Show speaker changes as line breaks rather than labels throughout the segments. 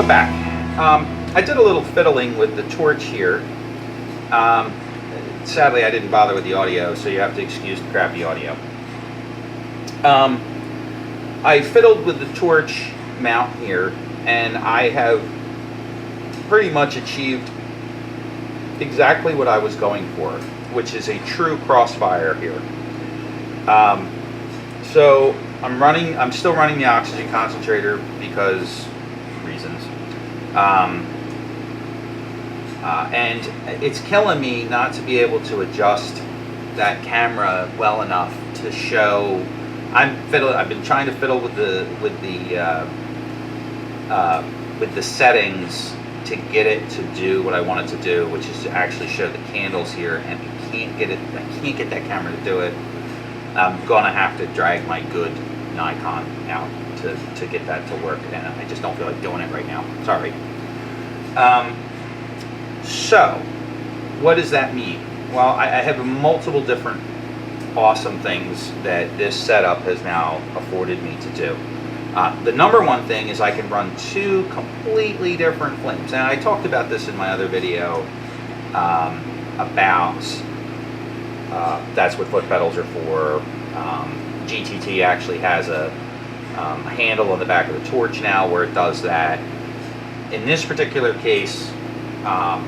back. I did a little fiddling with the torch here. Sadly, I didn't bother with the audio, so you have to excuse the crappy audio. I fiddled with the torch mount here, and I have pretty much achieved exactly what I was going for, which is a true crossfire here. So I'm still running the oxygen concentrator because reasons. And it's killing me not to be able to adjust that camera well enough to show. I've been trying to fiddle with the settings to get it to do what I want it to do, which is to actually show the candles here, and I can't get that camera to do it. I'm gonna have to drag my good Nikon out to get that to work, and I just don't feel like doing it right now. Sorry. So, what does that mean? Well, I have multiple different awesome things that this setup has now afforded me to do. The number one thing is I can run two completely different flames. And I talked about this in my other video about that's what foot pedals are for. GTT actually has a handle on the back of the torch now where it does that. In this particular case, I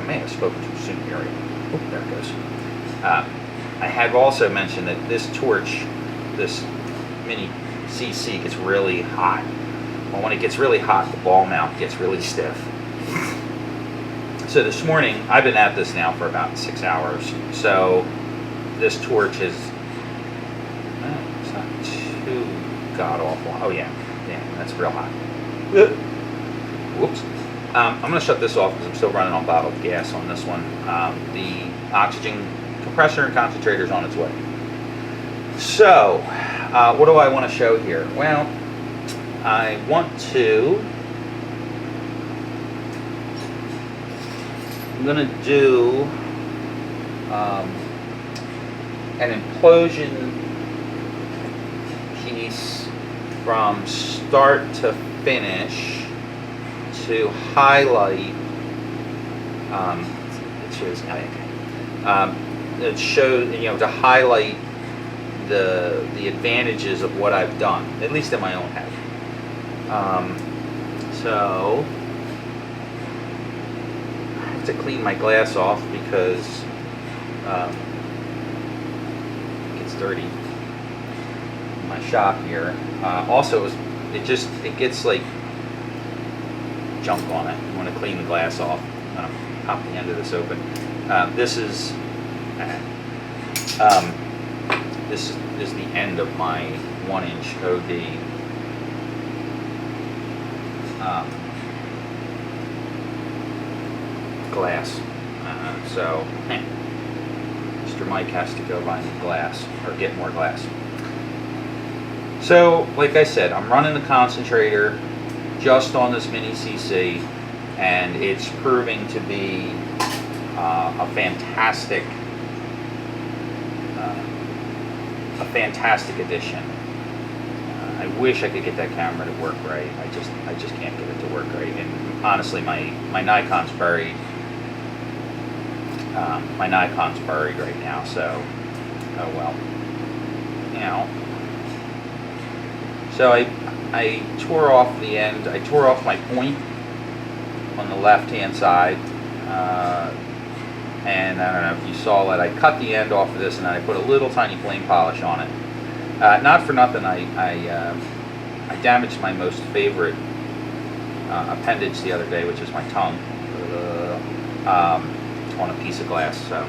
may have spoken too soon here. Oh, there it goes. I have also mentioned that this torch, this mini CC, gets really hot. Well, when it gets really hot, the ball mount gets really stiff. So this morning, I've been at this now for about 6 hours. So this torch is, it's not too god-awful. Oh yeah, that's real hot. Whoops. I'm going to shut this off because I'm still running on bottled gas on this one. The oxygen compressor and concentrator is on its way. So, what do I want to show here? Well, I want to, I'm going to do an implosion piece from start to finish to highlight. It shows, to highlight the advantages of what I've done, at least in my own head. So I have to clean my glass off because it gets dirty in my shop here. Also, it gets like junk on it. You want to clean the glass off. I'm going to pop the end of this open. This is the end of my 1-inch OD glass. So Mr. Mike has to go buy new glass or get more glass. So, like I said, I'm running the concentrator just on this mini CC, and it's proving to be a fantastic addition. I wish I could get that camera to work right. I just can't get it to work right. And honestly, my Nikon's buried. My Nikon's buried right now. So, oh well. So I tore off the end. I tore off my point on the left-hand side. And I don't know if you saw that, I cut the end off of this and then I put a little tiny flame polish on it. Not for nothing, I damaged my most favorite appendage the other day, which is my tongue, on a piece of glass. So,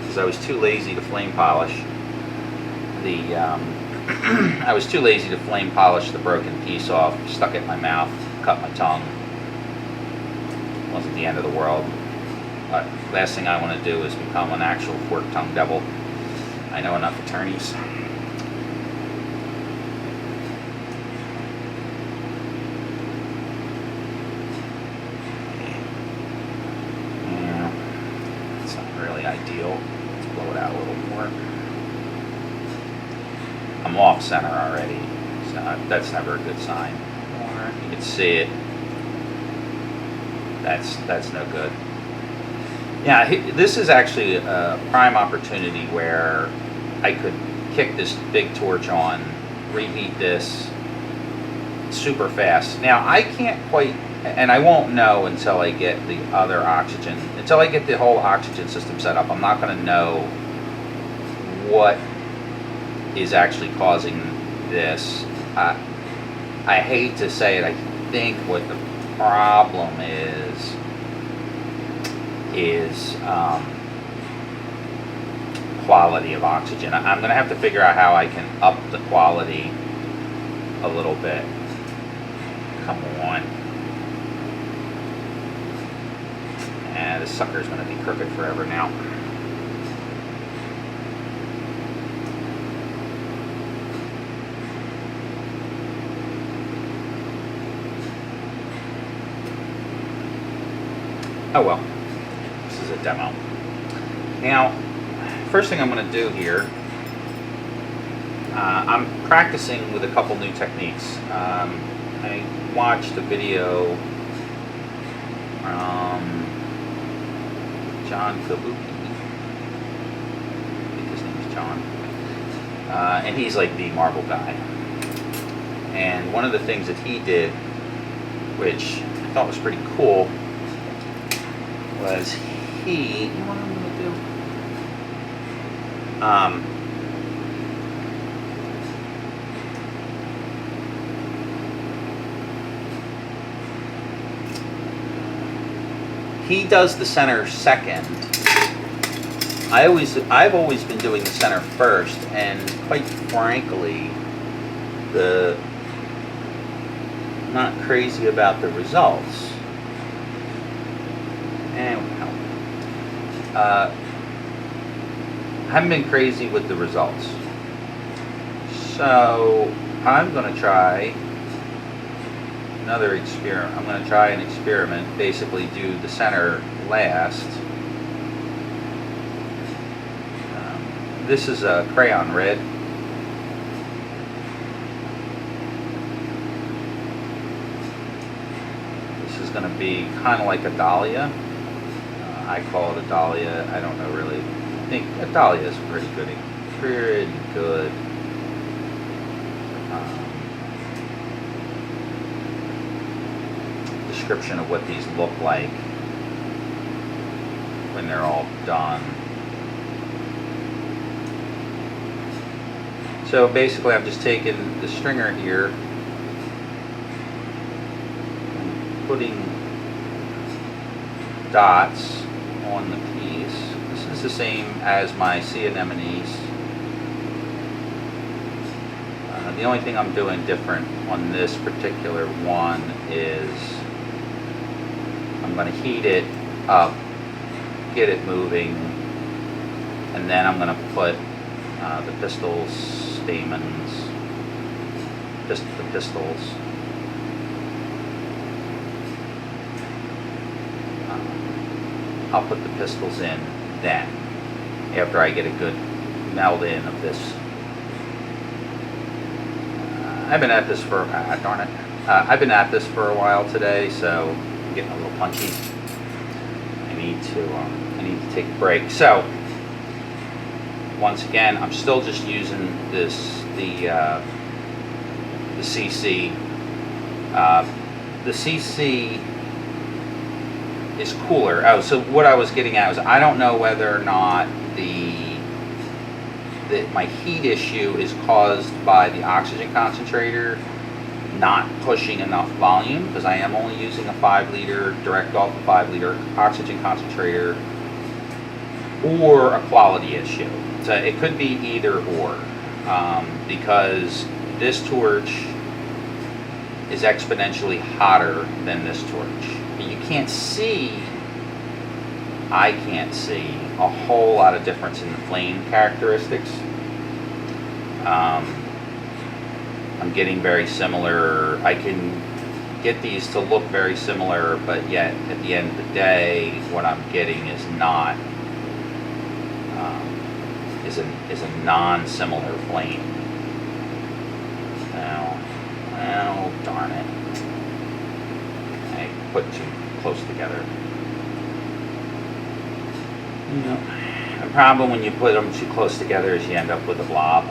because I was too lazy to flame polish I was too lazy to flame polish the broken piece off, stuck it in my mouth, cut my tongue. Wasn't the end of the world. But last thing I want to do is become an actual fork-tongued devil. I know enough attorneys. Yeah, it's not really ideal. Let's blow it it out a little more. I'm off center already, so that's never a good sign. You can see it. That's no good. Yeah, this is actually a prime opportunity where I could kick this big torch on, reheat this super fast. Now I can't quite, and I won't know until I get the other oxygen, until I get the whole oxygen system set up. I'm not going to know what is actually causing this. I hate to say it, I think what the problem is quality of oxygen. I'm going to have to figure out how I can up the quality a little bit. Come on. And this sucker's going to be crooked forever now. Oh well, this is a demo. Now, first thing I'm going to do here, I'm practicing with a couple new techniques. I watched a video from John Kabuki, I think his name is John, and he's like the marble guy. And one of the things that he did, which I thought was pretty cool, was you know what I'm going to do? He does the center second. I've always been doing the center first, and quite frankly, I'm not crazy about the results. Anyhow, I haven't been crazy with the results. So I'm going to try another experiment. I'm going to try an experiment, basically do the center last. This is a crayon red. This is going to be kind of like a dahlia. I call it a dahlia. I don't know really. I think a dahlia is pretty good. Description of what these look like when they're all done. So basically, I'm just taking the stringer here and putting dots on the piece. This is the same as my sea anemones. The only thing I'm doing different on this particular one is I'm going to heat it up, get it moving, and then I'm going to put the pistils, stamens, the pistils. I'll put the pistils in then, after I get a good meld in of this. I've been at this for, darn it, I've been at this for a while today, so I'm getting a little punchy. I need to take a break. So, once again, I'm still just using the CC. The CC is cooler. Oh, so what I was getting at was I don't know whether or not my heat issue is caused by the oxygen concentrator not pushing enough volume, because I am only using a 5 liter, direct off a 5 liter oxygen concentrator, or a quality issue. So it could be either or, because this torch is exponentially hotter than this torch. You can't see, I can't see a whole lot of difference in the flame characteristics. I'm getting very similar. I can get these to look very similar, but yet at the end of the day, what I'm getting is not is a non-similar flame. Oh, darn it. I put too close together. The problem when you put them too close together is you end up with a blob.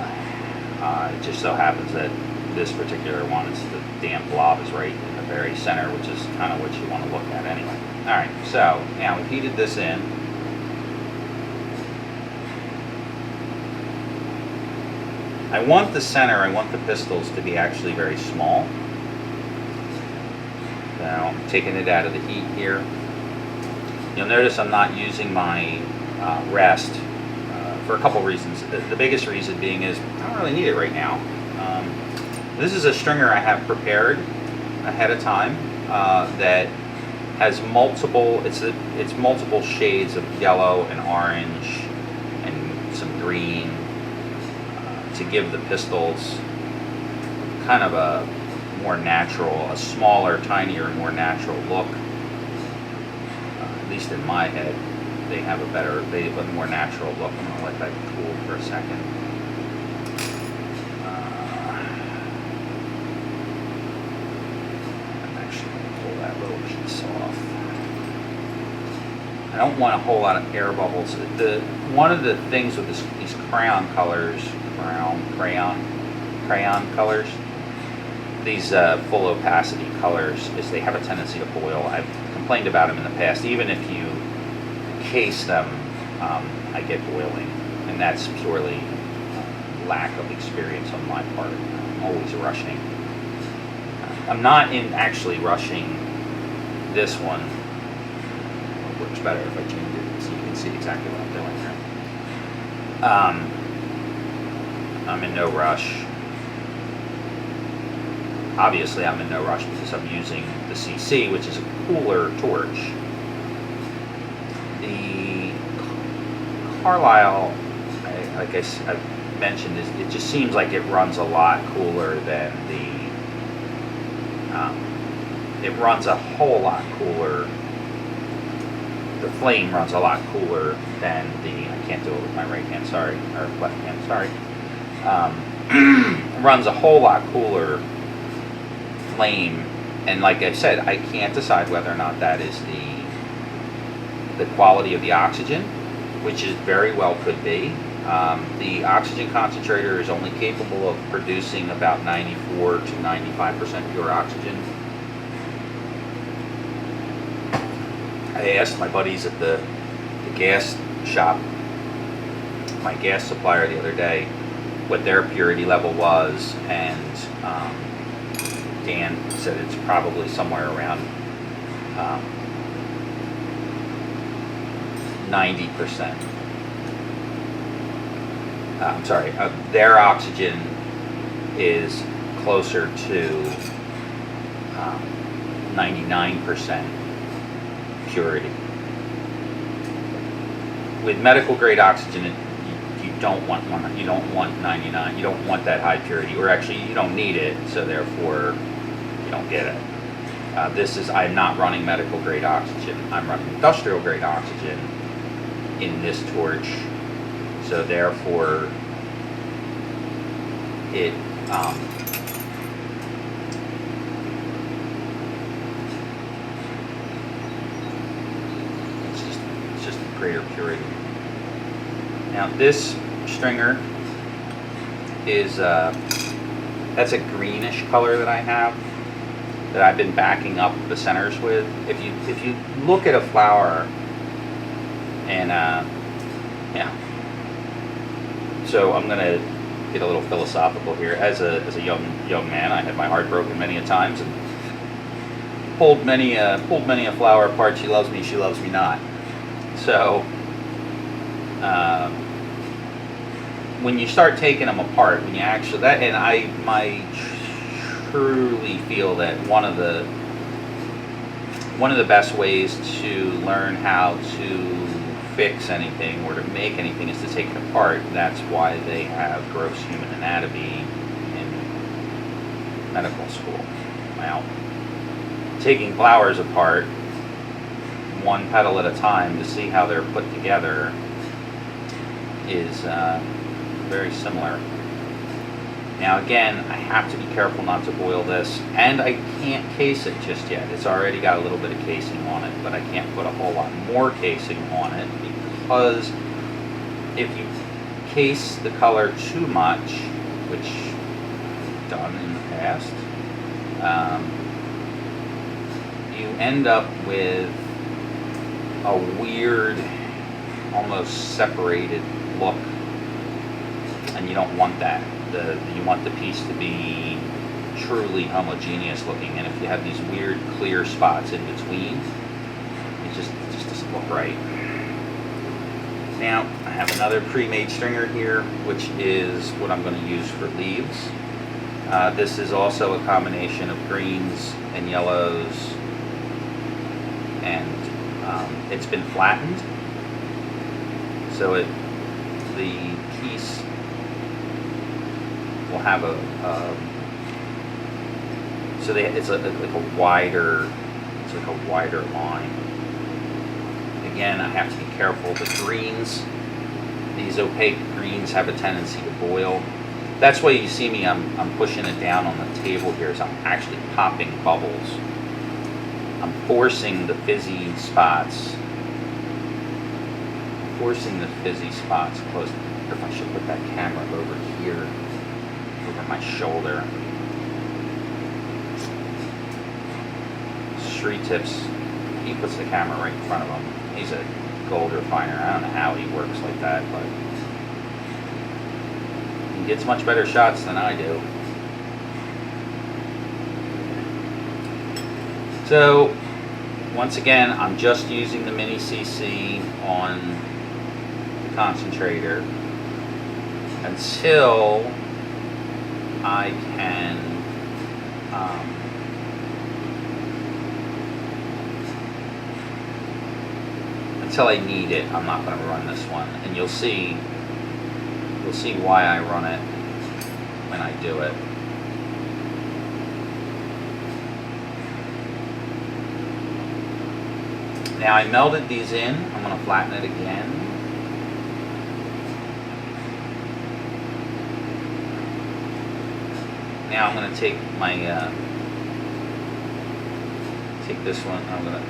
It just so happens that this particular one, is the damn blob is right in the very center, which is kind of what you want to look at anyway. Alright, so now we've heated this in. I want the center, I want the pistils to be actually very small. Now I'm taking it out of the heat here. You'll notice I'm not using my rest for a couple reasons. The biggest reason being is I don't really need it right now. This is a stringer I have prepared ahead of time that has multiple, it's multiple shades of yellow and orange and some green to give the pistils kind of a more natural, a smaller, tinier, more natural look. At least in my head, they have a more natural look. I'm going to let that cool for a second. I'm actually going to pull that little piece off. I don't want a whole lot of air bubbles. One of the things with these crayon colors, crayon colors, these full opacity colors, is they have a tendency to boil. I've complained about them in the past. Even if you case them, I get boiling, and that's purely lack of experience on my part. I'm always rushing. I'm not actually rushing this one. It works better if I change it so you can see exactly what I'm doing here. I'm in no rush. Obviously, I'm in no rush because I'm using the CC, which is a cooler torch. The Carlisle, like I mentioned, it just seems like it runs a lot cooler than the. It runs a whole lot cooler. The flame runs a lot cooler than the. I can't do it with my right hand. Sorry, or left hand. Sorry. Runs a whole lot cooler flame, and like I said, I can't decide whether or not that is the quality of the oxygen, which is very well could be. The oxygen concentrator is only capable of producing about 94 to 95% pure oxygen. I asked my buddies at the gas shop, my gas supplier, the other day, what their purity level was, and Dan said it's probably somewhere around 90%. I'm sorry, their oxygen is closer to 99% purity. With medical grade oxygen, you don't want 99. You don't want that high purity, or actually you don't need it, so therefore you don't get it. I'm not running medical grade oxygen. I'm running industrial grade oxygen in this torch, so therefore it it's just greater purity. Now this stringer is that's a greenish color that I have, that I've been backing up the centers with. If you look at a flower, and yeah, so I'm gonna get a little philosophical here. As a young man, I had my heart broken many a times, and pulled many a flower apart. She loves me not. So when you start taking them apart, when you actually I truly feel that one of the best ways to learn how to fix anything or to make anything is to take it apart. That's why they have gross human anatomy in medical school. Now, taking flowers apart one petal at a time to see how they're put together is very similar. Now again, I have to be careful not to boil this, and I can't case it just yet. It's already got a little bit of casing on it, but I can't put a whole lot more casing on it, because if you case the color too much, which I've done in the past, you end up with a weird, almost separated look, and you don't want that. You want the piece to be truly homogeneous looking, and if you have these weird clear spots in between, it just doesn't look right. Now I have another pre-made stringer here, which is what I'm going to use for leaves. This is also a combination of greens and yellows, and it's been flattened, so the piece will have it's like a wider line. Again, I have to be careful. The greens, these opaque greens, have a tendency to boil. That's why you see me, I'm pushing it down on the table here, so I'm actually popping bubbles. I'm forcing the fizzy spots. Close. I wonder if I should put that camera over here, over my shoulder. Shree Tips, he puts the camera right in front of him. He's a gold refiner. I don't know how he works like that, but he gets much better shots than I do. So, once again, I'm just using the mini CC on the concentrator until I can until I need it. I'm not going to run this one, and you'll see why I run it when I do it. Now I melted these in. I'm going to flatten it again. Now I'm going to take my take this one. I'm going to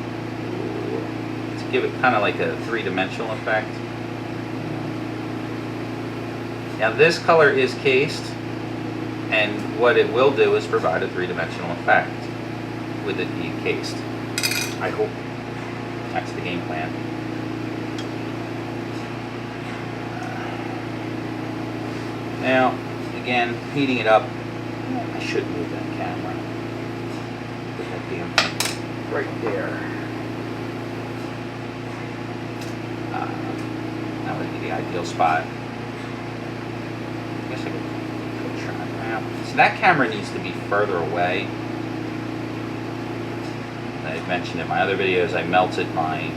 give it kind of like a three-dimensional effect. Now this color is cased, and what it will do is provide a three-dimensional effect with it being cased. I hope that's the game plan. Now, again, heating it up. I should move that camera. Put that damn thing right there. That would be the ideal spot. I guess I could try that. So that camera needs to be further away. I mentioned in my other videos, I melted my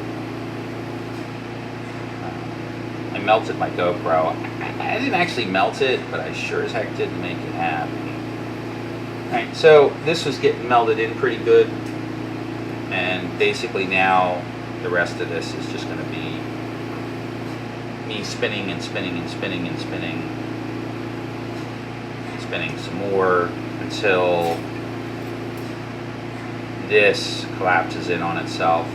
GoPro. I didn't actually melt it, but I sure as heck didn't make it happen. Alright, so this was getting melted in pretty good, and basically now the rest of this is just going to be me spinning and spinning and spinning and spinning and spinning some more until this collapses in on itself.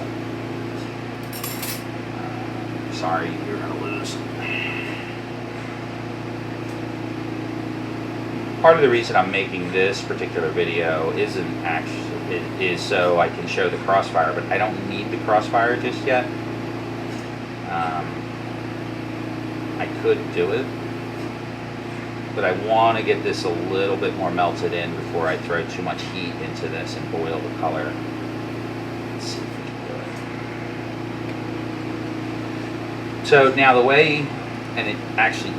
Sorry, you're going to lose. Part of the reason I'm making this particular video is so I can show the crossfire, but I don't need the crossfire just yet. I could do it, but I want to get this a little bit more melted in before I throw too much heat into this and boil the color. Let's see if we can do it. So now the way, and it actually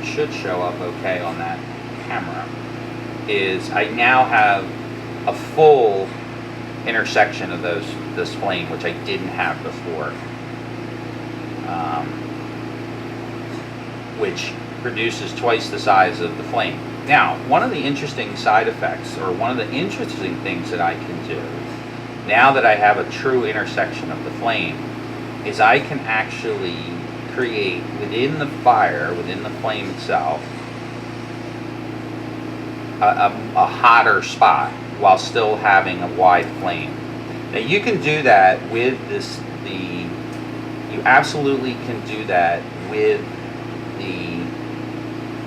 should show up okay on that camera, is I now have a full intersection of this flame, which I didn't have before, which produces twice the size of the flame. Now, one of the interesting side effects, or one of the interesting things that I can do, now that I have a true intersection of the flame, is I can actually create within the fire, within the flame itself, a hotter spot while still having a wide flame. Now you can do that with this, you absolutely can do that with the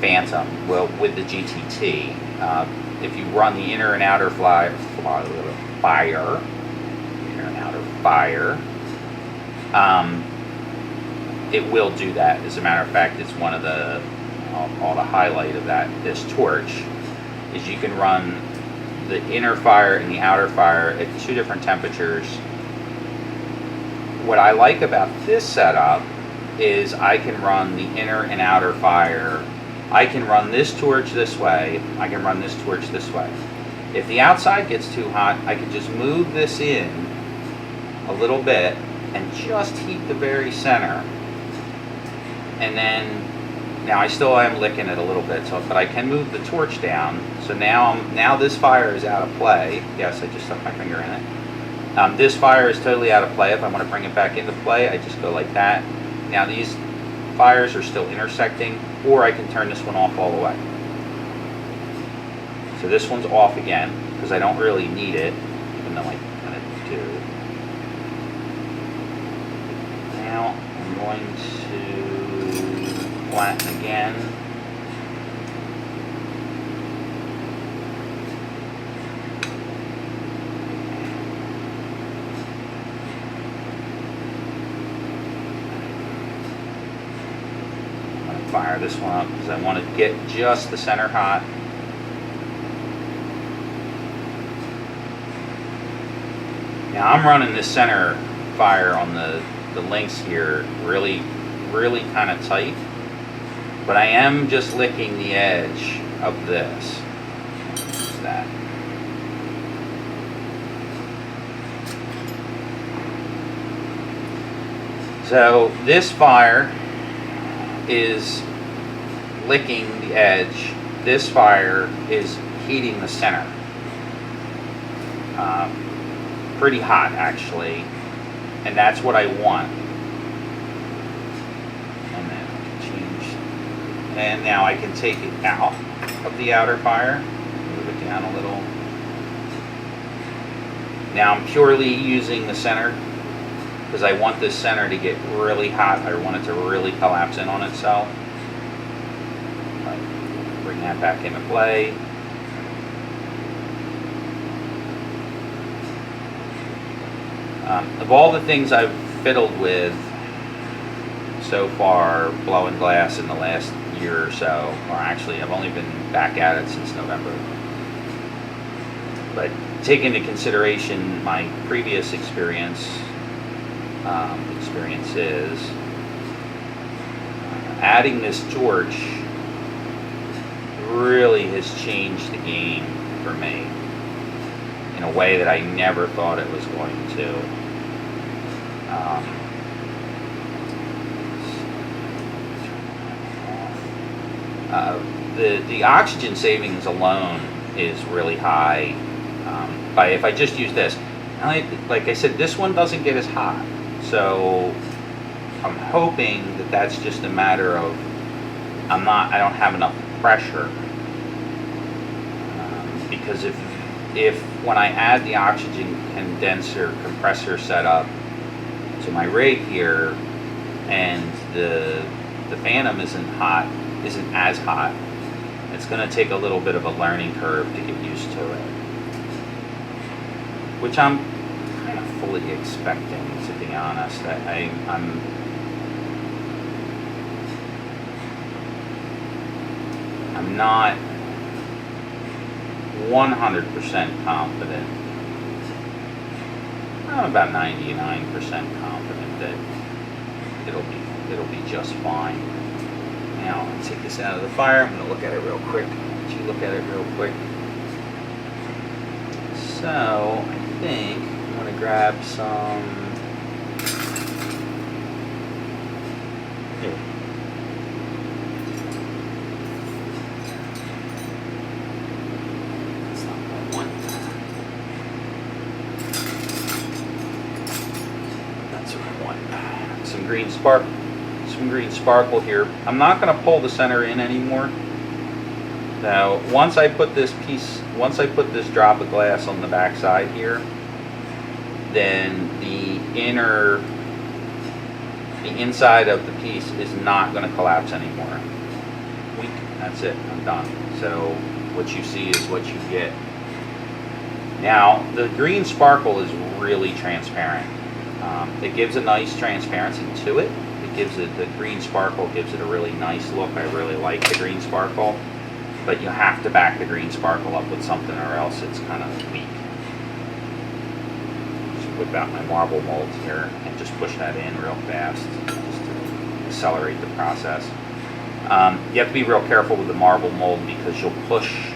Phantom, well, with the GTT. If you run the inner and outer fire, inner and outer fire, it will do that. As a matter of fact, it's one of the, I'll call it a highlight of this torch, is you can run the inner fire and the outer fire at 2 different temperatures. What I like about this setup is I can run the inner and outer fire. I can run this torch this way, I can run this torch this way. If the outside gets too hot, I can just move this in a little bit and just heat the very center. And then, now I still am licking it a little bit, but I can move the torch down. So now this fire is out of play. Yes, I just stuck my finger in it. This fire is totally out of play. If I want to bring it back into play, I just go like that. Now these fires are still intersecting, or I can turn this one off all the way. So this one's off again, because I don't really need it, even though I kind of do. Now I'm going to flatten again. I'm going to fire this one up because I want to get just the center hot. Now I'm running this center fire on the links here really kind of tight, but I am just licking the edge of this. What's that? So this fire is licking the edge. This fire is heating the center. Pretty hot actually, and that's what I want. And then I can change, and now I can take it out of the outer fire, move it down a little. Now I'm purely using the center because I want this center to get really hot. I want it to really collapse in on itself. Bring that back into play. Of all the things I've fiddled with so far, blowing glass in the last year or so, or actually I've only been back at it since November, but take into consideration my previous experiences, adding this torch really has changed the game for me in a way that I never thought it was going to. The oxygen savings alone is really high. If I just use this, like I said, this one doesn't get as hot, so I'm hoping that that's just a matter of I don't have enough pressure, because if when I add the oxygen condenser compressor setup to my rig here and the Phantom isn't as hot, it's going to take a little bit of a learning curve to get used to it, which I'm kind of fully expecting, to be honest. I'm not 100% confident. I'm about 99% confident that it'll be just fine. Now, I'll take this out of the fire. I'm going to look at it real quick. Let you look at it real quick. So, I think I'm going to grab some. Here. That's not what I want. That's what I want. Some green some green sparkle here. I'm not going to pull the center in anymore. Now, once I put this drop of glass on the back side here, then the inside of the piece is not going to collapse anymore. Weak. That's it. I'm done. So what you see is what you get. Now, the green sparkle is really transparent. It gives a nice transparency to it. The green sparkle gives it a really nice look. I really like the green sparkle, but you have to back the green sparkle up with something or else it's kind of weak. Just whip out my marble molds here and just push that in real fast just to accelerate the process. You have to be real careful with the marble mold because you'll push.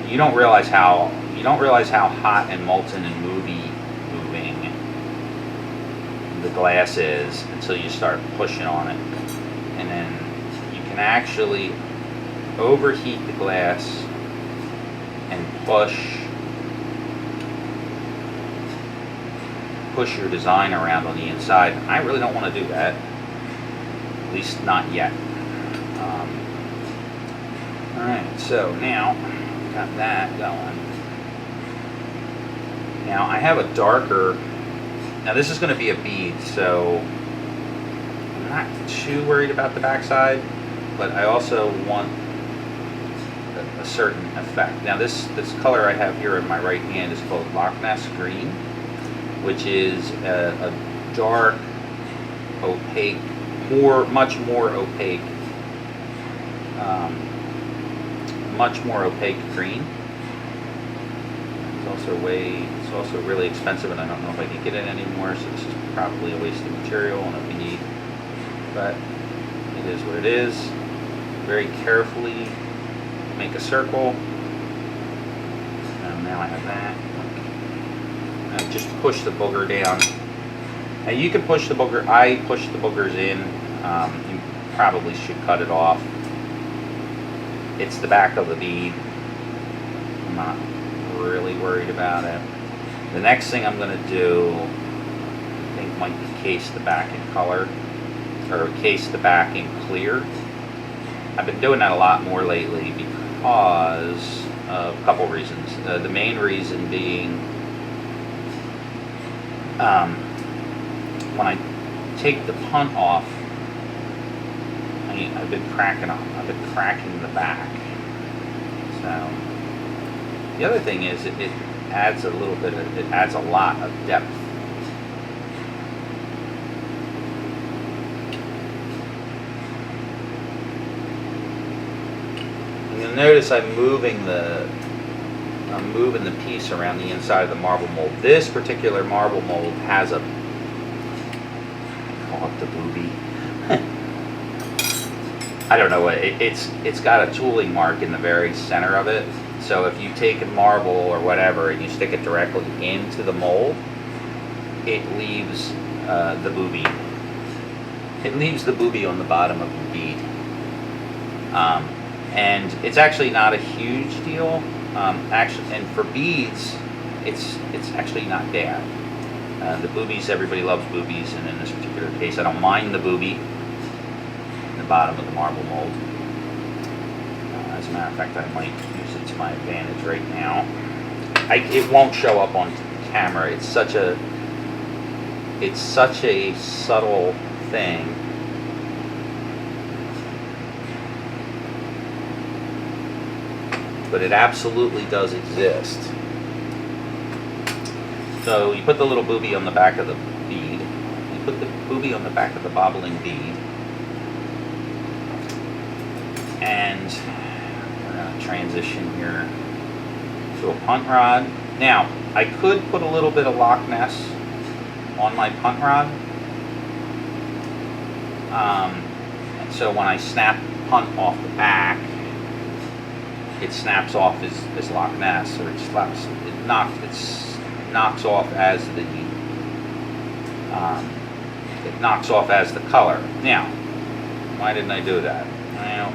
You don't realize how hot and molten and moving the glass is until you start pushing on it, and then you can actually overheat the glass and push your design around on the inside. I really don't want to do that, at least not yet. Alright, so now got that going. Now I have a darker. Now this is going to be a bead, so I'm not too worried about the backside, but I also want a certain effect. Now this color I have here in my right hand is called Loch Ness Green, which is a dark, opaque, much more opaque green. It's also really expensive, and I don't know if I can get it anymore, so this is probably a waste of material on a bead, but it is what it is. Very carefully make a circle, and now I have that. And just push the booger down. Now you can push the booger. I push the boogers in. You probably should cut it off. It's the back of the bead. I'm not really worried about it. The next thing I'm going to do, I think, might be case the back in color, or case the back in clear. I've been doing that a lot more lately because of a couple reasons. The main reason being, when I take the punt off, I've been cracking the back. So the other thing is it adds a lot of depth. And you'll notice I'm moving the piece around the inside of the marble mold. This particular marble mold has I call it the booby. I don't know what it's got a tooling mark in the very center of it. So if you take a marble or whatever and you stick it directly into the mold, it leaves the booby. It leaves the booby on the bottom of the bead. And it's actually not a huge deal. And for beads, it's actually not bad. The boobies, everybody loves boobies, and in this particular case, I don't mind the booby in the bottom of the marble mold. As a matter of fact, I might use it to my advantage right now. It won't show up on camera. It's such a subtle thing. But it absolutely does exist. So you put the little booby on the back of the bead. You put the booby on the back of the bobbling bead. And we're going to transition here to a punt rod. Now, I could put a little bit of Loch Ness on my punt rod. And so when I snap punt off the back, it snaps off as Loch Ness, or it knocks off as the color. Now, why didn't I do that? Well,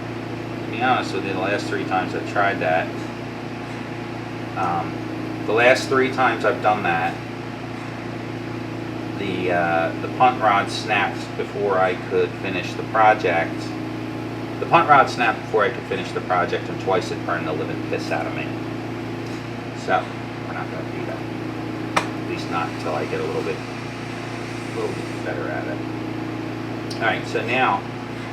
to be honest with you, the last 3 times I've tried that, the last 3 times I've done that, the the punt rod snapped before I could finish the project. The punt rod snapped before I could finish the project, and twice it burned the living piss out of me. So we're not going to do that. At least not until I get a little bit better at it. All right, so now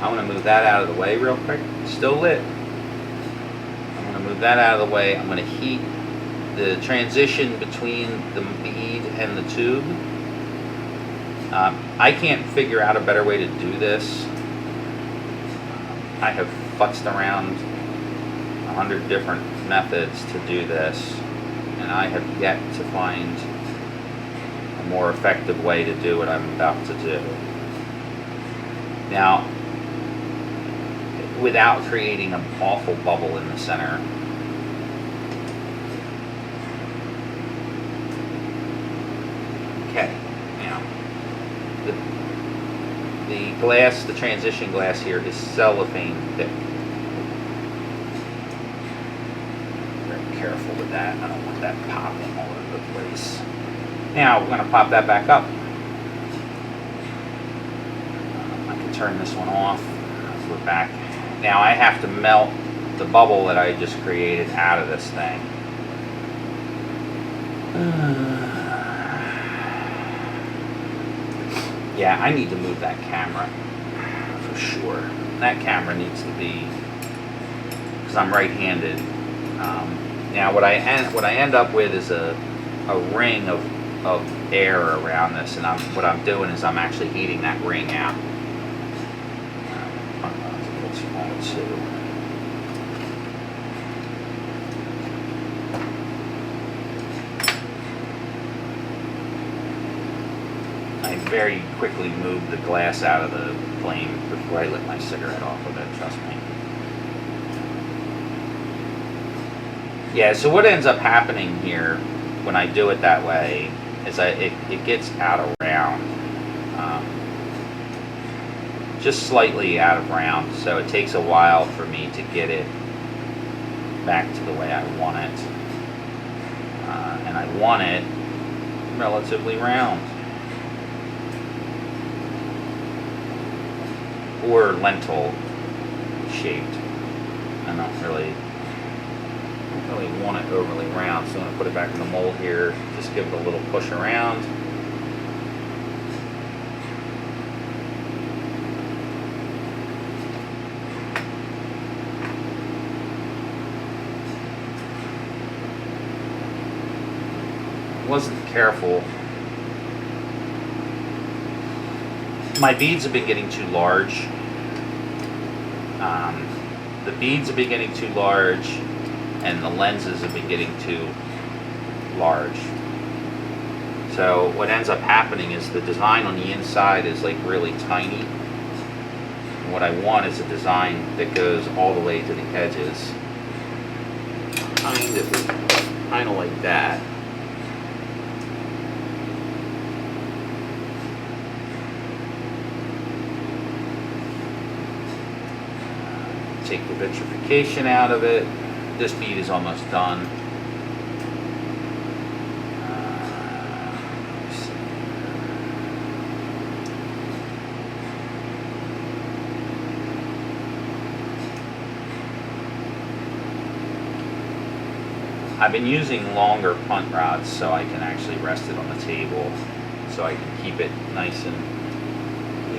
I want to move that out of the way real quick. It's still lit. I'm going to move that out of the way. I'm going to heat the transition between the bead and the tube. I can't figure out a better way to do this. I have futzed around 100 different methods to do this, and I have yet to find a more effective way to do what I'm about to do. Now, without creating an awful bubble in the center. Okay, now the glass, the transition glass here is cellophane thick. Very careful with that. I don't want that popping all over the place. Now we're going to pop that back up. I can turn this one off. We're back. Now I have to melt the bubble that I just created out of this thing. Yeah, I need to move that camera for sure. That camera needs to be, because I'm right-handed. Now what I end up with is a ring of air around this, and what I'm doing is I'm actually heating that ring out. A little small too. I very quickly moved the glass out of the flame before I lit my cigarette off with it, trust me. Yeah, so what ends up happening here when I do it that way is it gets out of round. Just slightly out of round, so it takes a while for me to get it back to the way I want it. And I want it relatively round. Or lentil shaped. I don't really want it overly round, so I'm going to put it back in the mold here, just give it a little push around. Wasn't careful. My beads have been getting too large. The beads have been getting too large, and the lenses have been getting too large. So what ends up happening is the design on the inside is like really tiny. And what I want is a design that goes all the way to the edges. Kind of like that. Take the vitrification out of it. This bead is almost done. I've been using longer punt rods so I can actually rest it on the table, so I can keep it nice and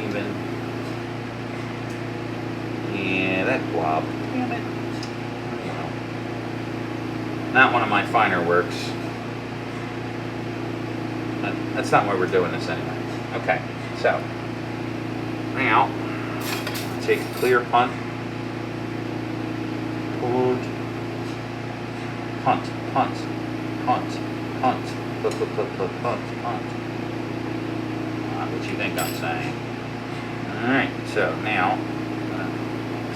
even. Yeah, that blob. Damn it. Well, not one of my finer works. But that's not why we're doing this anyway. Okay, so now take a clear punt. Punt, punt, punt, punt, punt, punt, punt, punt. What you think I'm saying? Alright, so now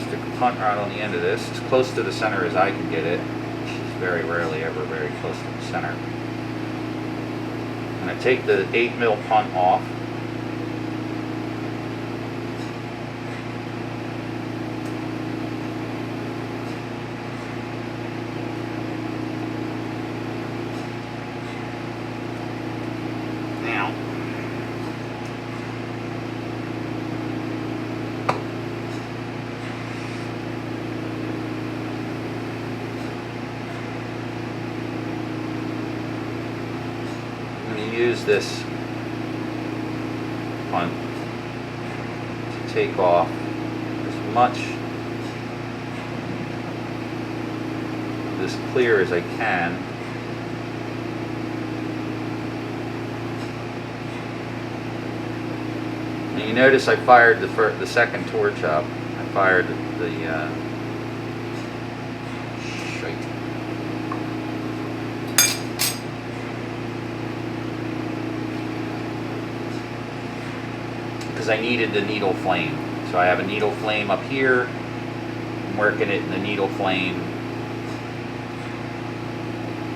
stick a punt rod on the end of this, as close to the center as I can get it, which is very rarely ever very close to the center. I'm going to take the 8mm punt off. Now, going to use this punt to take off as much of this clear as I can. And you notice I fired the second torch up. I fired the shite. Because I needed the needle flame. So I have a needle flame up here. I'm working it in the needle flame.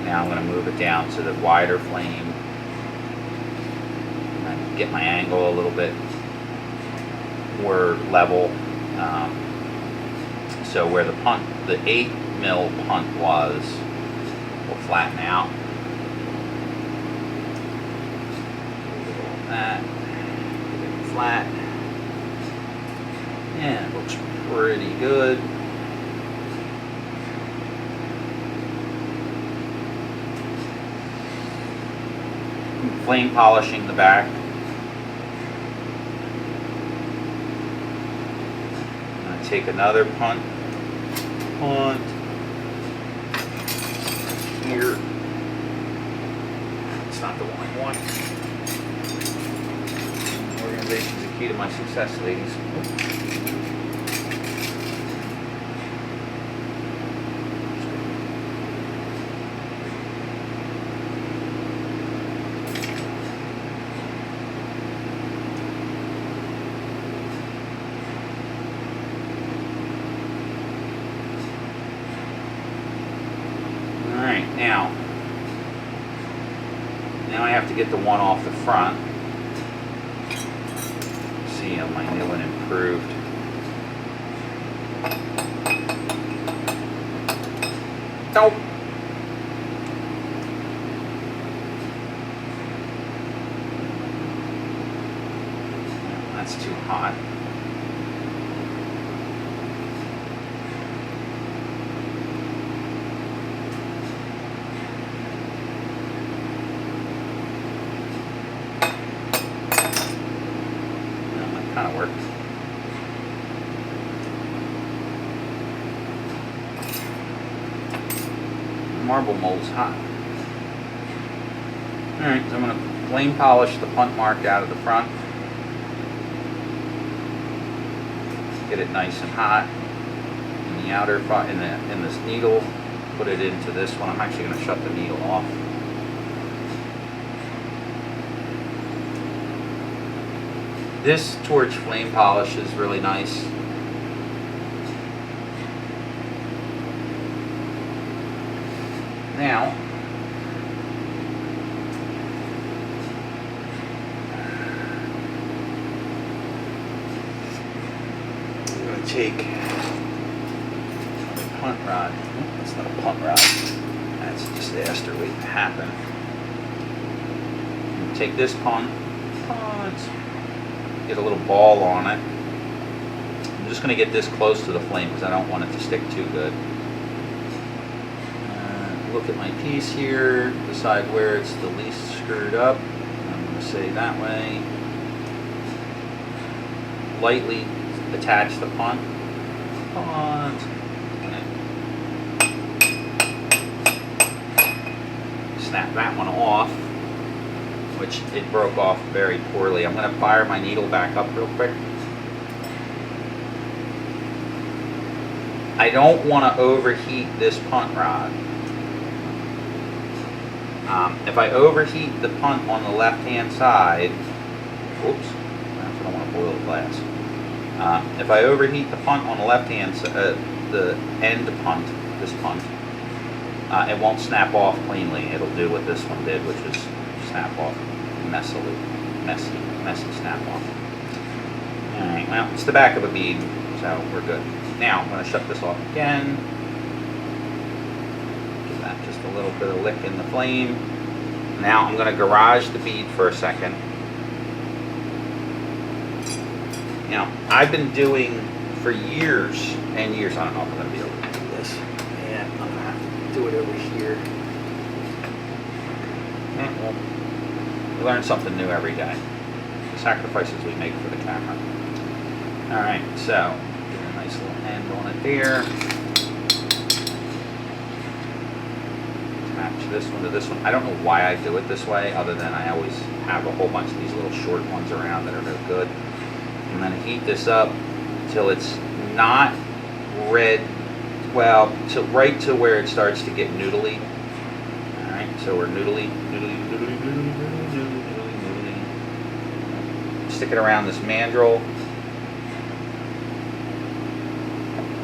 Now I'm going to move it down to the wider flame. And get my angle a little bit more level. So where the 8 mil punt was, will flatten out. That. Flat. Yeah, it looks pretty good. Flame polishing the back. I'm going to take another punt here. It's not the one I want. Organization is the key to my success, ladies. Alright, now I have to get the one off the front. See how my new one improved. Nope. That's too hot. Kind of worked. Marble mold's hot. Alright, so I'm going to flame polish the punt mark out of the front. Get it nice and hot. In the outer, in this needle, put it into this one. I'm actually going to shut the needle off. This torch flame polish is really nice. Now, I'm going to take a punt rod. Oh, that's not a punt rod. That's a disaster waiting to happen. Take this punt. Get a little ball on it. I'm just going to get this close to the flame because I don't want it to stick too good. Look at my piece here, decide where it's the least screwed up. I'm going to say that way. Lightly attach the punt. Snap that one off, which it broke off very poorly. I'm going to fire my needle back up real quick. I don't want to overheat this punt rod. If I overheat the punt on the left-hand side, oops, I don't want to boil the glass. If I overheat the punt on the left-hand side, the end punt, this punt, it won't snap off cleanly. It'll do what this one did, which was snap off messy snap off. Alright, well, it's the back of a bead, so we're good. Now, I'm going to shut this off again. Give that just a little bit of lick in the flame. Now, I'm going to garage the bead for a second. Now, I've been doing for years and years, I don't know if I'm going to be able to do this. Yeah, I'm going to have to do it over here. We learn something new every day. The sacrifices we make for the camera. Alright, so get a nice little end on it there. Attach this one to this one. I don't know why I do it this way, other than I always have a whole bunch of these little short ones around that are no good. I'm going to heat this up till it's not red, well, right to where it starts to get noodly. Alright, so we're noodly. Stick it around this mandrel.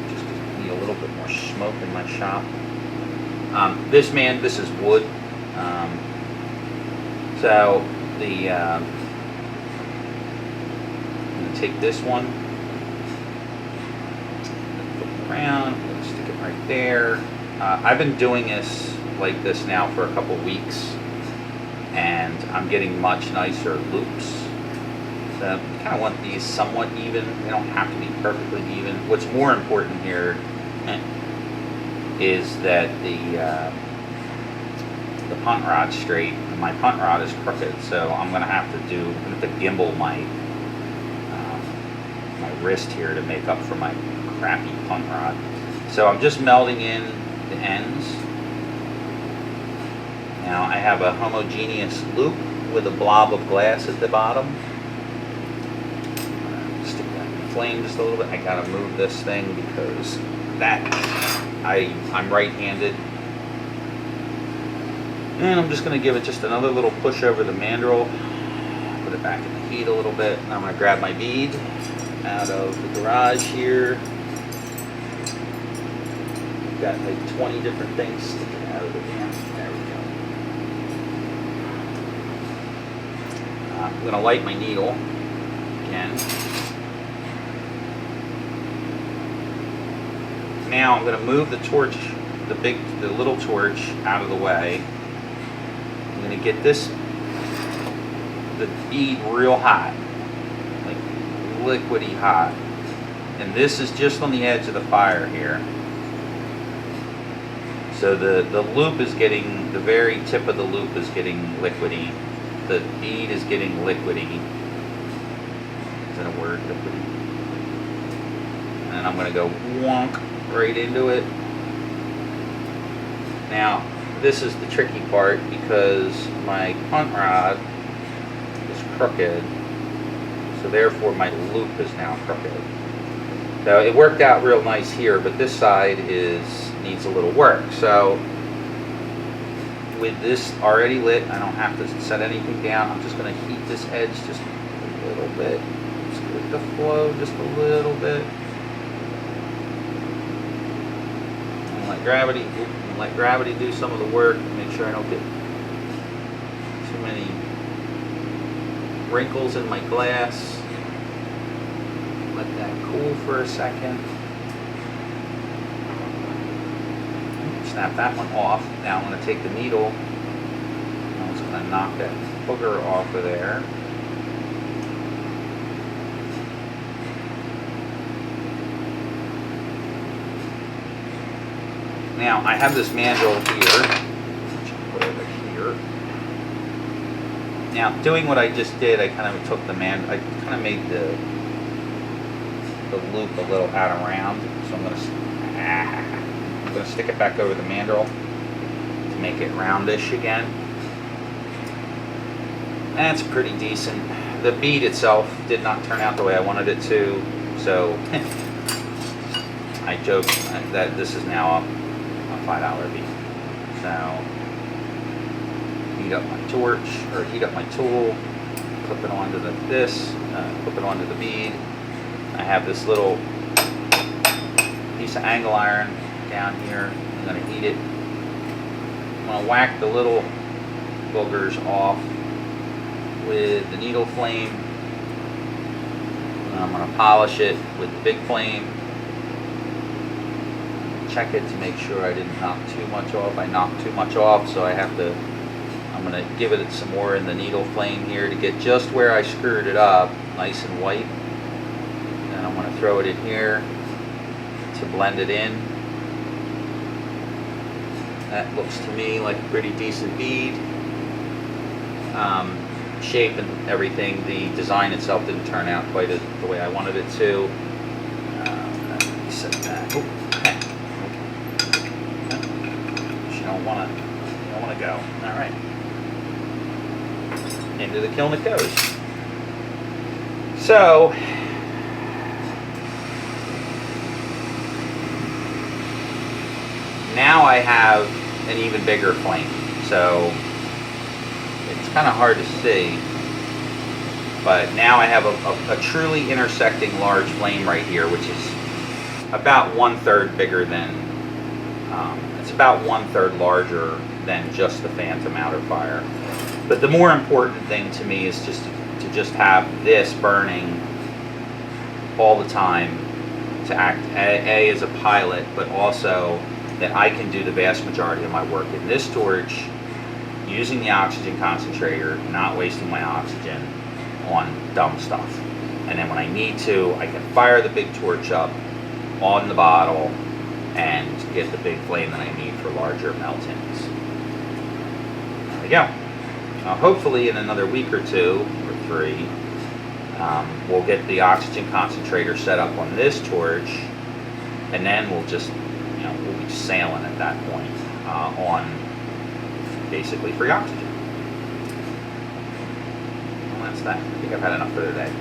Just need a little bit more smoke in my shop. This is wood. So I'm going to take this one, flip it around, I'm going to stick it right there. I've been doing this like this now for a couple weeks, and I'm getting much nicer loops. So you kind of want these somewhat even. They don't have to be perfectly even. What's more important here is that the punt rod's straight, and my punt rod is crooked, so I'm going to have to gimbal my my wrist here to make up for my crappy punt rod. So I'm just melding in the ends. Now I have a homogeneous loop with a blob of glass at the bottom. Stick that in the flame just a little bit. I gotta move this thing because I'm right-handed. And I'm just going to give it just another little push over the mandrel, put it back in the heat a little bit, and I'm going to grab my bead out of the garage here. Got like 20 different things sticking out of the can. There we go. I'm going to light my needle again. Now I'm going to move the torch, the little torch out of the way. I'm going to get the bead real hot, like liquidy hot. And this is just on the edge of the fire here. So the loop is getting, the very tip of the loop is getting liquidy. The bead is getting liquidy. Is that a word, liquidy? And I'm going to go wonk right into it. Now, this is the tricky part because my punt rod is crooked, so therefore my loop is now crooked. So it worked out real nice here, but this side needs a little work. So with this already lit, I don't have to set anything down. I'm just going to heat this edge just a little bit. Just get the flow just a little bit. And let gravity do some of the work. Make sure I don't get too many wrinkles in my glass. Let that cool for a second. Snap that one off. Now I'm going to take the needle. I'm just going to knock that booger off of there. Now I have this mandrel here. Put it over here. Now doing what I just did, I kind of took I kind of made the loop a little out of round. So I'm going to stick it back over the mandrel to make it roundish again. That's pretty decent. The bead itself did not turn out the way I wanted it to, so I joked that this is now a $5 bead. So heat up my torch, or heat up my tool, clip it onto clip it onto the bead. I have this little piece of angle iron down here. I'm going to heat it. I'm going to whack the little boogers off with the needle flame. And I'm going to polish it with the big flame. Check it to make sure I didn't knock too much off. I knocked too much off, so I'm going to give it some more in the needle flame here to get just where I screwed it up, nice and white. And I'm going to throw it in here to blend it in. That looks to me like a pretty decent bead. shape and everything. The design itself didn't turn out quite the way I wanted it to. Set that. Oh, okay. You don't want to go. All right. Into the kiln it goes. So now I have an even bigger flame. So it's kind of hard to see, but now I have a truly intersecting large flame right here, which is about 1/3 bigger than, it's about 1/3 larger than just the Phantom outer fire. But the more important thing to me is just to just have this burning all the time, to act A as a pilot, but also that I can do the vast majority of my work in this torch using the oxygen concentrator, not wasting my oxygen on dumb stuff. And then when I need to, I can fire the big torch up on the bottle and get the big flame that I need for larger melt-ins. There we go. Hopefully in another week or 2 or 3, we'll get the oxygen concentrator set up on this torch, and then we'll just, we'll be sailing at that point on basically free oxygen. Well, that's that. I think I've had enough for today.